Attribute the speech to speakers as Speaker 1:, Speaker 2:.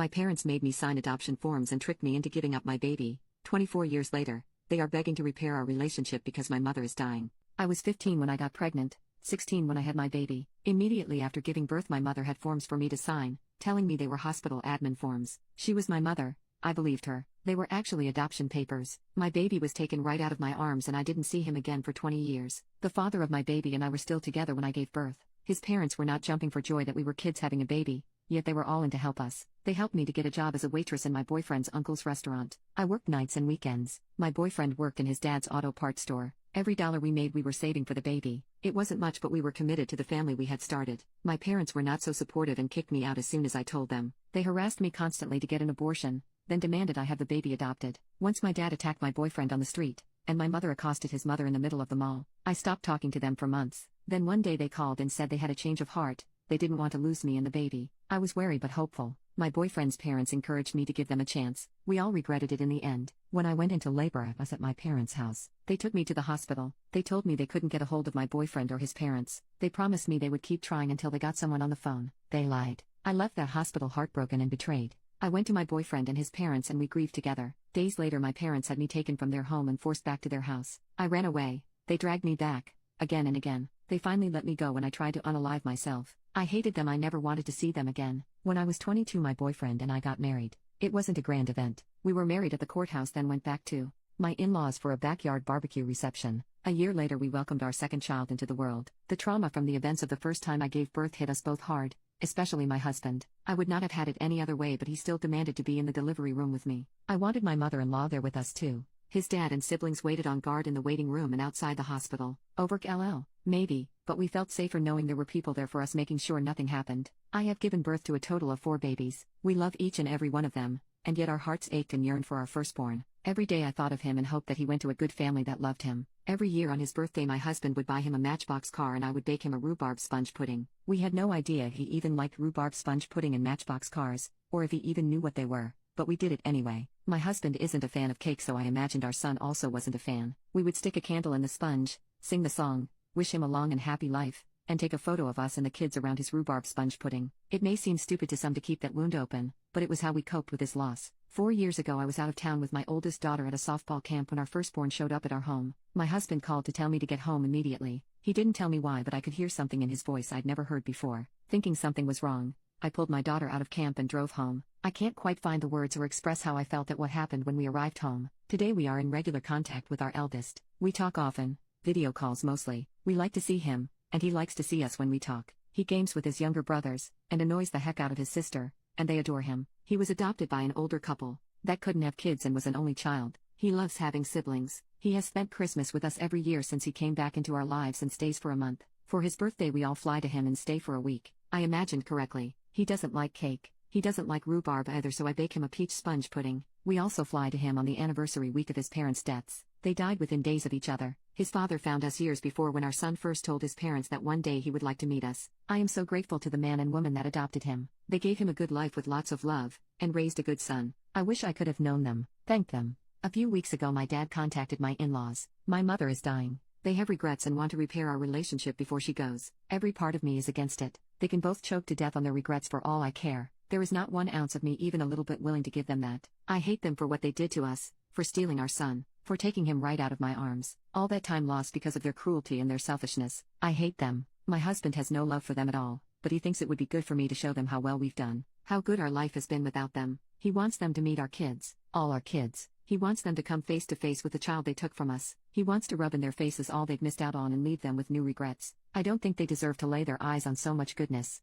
Speaker 1: My parents made me sign adoption forms and tricked me into giving up my baby. 24 years later, they are begging to repair our relationship because my mother is dying. I was 15 when I got pregnant, 16 when I had my baby. Immediately after giving birth, my mother had forms for me to sign, telling me they were hospital admin forms. She was my mother. I believed her. They were actually adoption papers. My baby was taken right out of my arms and I didn't see him again for 20 years. The father of my baby and I were still together when I gave birth. His parents were not jumping for joy that we were kids having a baby, yet they were all in to help us. They helped me to get a job as a waitress in my boyfriend's uncle's restaurant. I worked nights and weekends. My boyfriend worked in his dad's auto parts store. Every dollar we made we were saving for the baby. It wasn't much, but we were committed to the family we had started. My parents were not so supportive and kicked me out as soon as I told them. They harassed me constantly to get an abortion, then demanded I have the baby adopted. Once my dad attacked my boyfriend on the street, and my mother accosted his mother in the middle of the mall. I stopped talking to them for months. Then one day they called and said they had a change of heart. They didn't want to lose me and the baby. I was wary but hopeful. My boyfriend's parents encouraged me to give them a chance. We all regretted it in the end. When I went into labor, I was at my parents' house. They took me to the hospital. They told me they couldn't get a hold of my boyfriend or his parents. They promised me they would keep trying until they got someone on the phone. They lied. I left that hospital heartbroken and betrayed. I went to my boyfriend and his parents and we grieved together. Days later, my parents had me taken from their home and forced back to their house. I ran away. They dragged me back, again and again. They finally let me go when I tried to unalive myself. I hated them. I never wanted to see them again. When I was 22, my boyfriend and I got married. It wasn't a grand event. We were married at the courthouse, then went back to my in-laws for a backyard barbecue reception. A year later, we welcomed our second child into the world. The trauma from the events of the first time I gave birth hit us both hard, especially my husband. I would not have had it any other way, but he still demanded to be in the delivery room with me. I wanted my mother-in-law there with us too. His dad and siblings waited on guard in the waiting room and outside the hospital. Overk LL, maybe, but we felt safer knowing there were people there for us, making sure nothing happened. I have given birth to a total of 4 babies. We love each and every one of them, and yet our hearts ached and yearned for our firstborn. Every day I thought of him and hoped that he went to a good family that loved him. Every year on his birthday, my husband would buy him a Matchbox car and I would bake him a rhubarb sponge pudding. We had no idea he even liked rhubarb sponge pudding and Matchbox cars, or if he even knew what they were, but we did it anyway. My husband isn't a fan of cake, so I imagined our son also wasn't a fan. We would stick a candle in the sponge, sing the song, wish him a long and happy life, and take a photo of us and the kids around his rhubarb sponge pudding. It may seem stupid to some to keep that wound open, but it was how we coped with his loss. 4 years ago, I was out of town with my oldest daughter at a softball camp when our firstborn showed up at our home. My husband called to tell me to get home immediately. He didn't tell me why, but I could hear something in his voice I'd never heard before. Thinking something was wrong, I pulled my daughter out of camp and drove home. I can't quite find the words or express how I felt at what happened when we arrived home. Today we are in regular contact with our eldest. We talk often, video calls mostly. We like to see him, and he likes to see us when we talk. He games with his younger brothers, and annoys the heck out of his sister, and they adore him. He was adopted by an older couple that couldn't have kids and was an only child. He loves having siblings. He has spent Christmas with us every year since he came back into our lives and stays for a month. For his birthday we all fly to him and stay for a week. I imagined correctly. He doesn't like cake. He doesn't like rhubarb either, so I bake him a peach sponge pudding. We also fly to him on the anniversary week of his parents' deaths. They died within days of each other. His father found us years before when our son first told his parents that one day he would like to meet us. I am so grateful to the man and woman that adopted him. They gave him a good life with lots of love, and raised a good son. I wish I could have known them, thanked them. A few weeks ago my dad contacted my in-laws. My mother is dying. They have regrets and want to repair our relationship before she goes. Every part of me is against it. They can both choke to death on their regrets for all I care. There is not 1 ounce of me even a little bit willing to give them that. I hate them for what they did to us, for stealing our son, for taking him right out of my arms. All that time lost because of their cruelty and their selfishness. I hate them. My husband has no love for them at all, but he thinks it would be good for me to show them how well we've done, how good our life has been without them. He wants them to meet our kids, all our kids. He wants them to come face to face with the child they took from us. He wants to rub in their faces all they've missed out on and leave them with new regrets. I don't think they deserve to lay their eyes on so much goodness.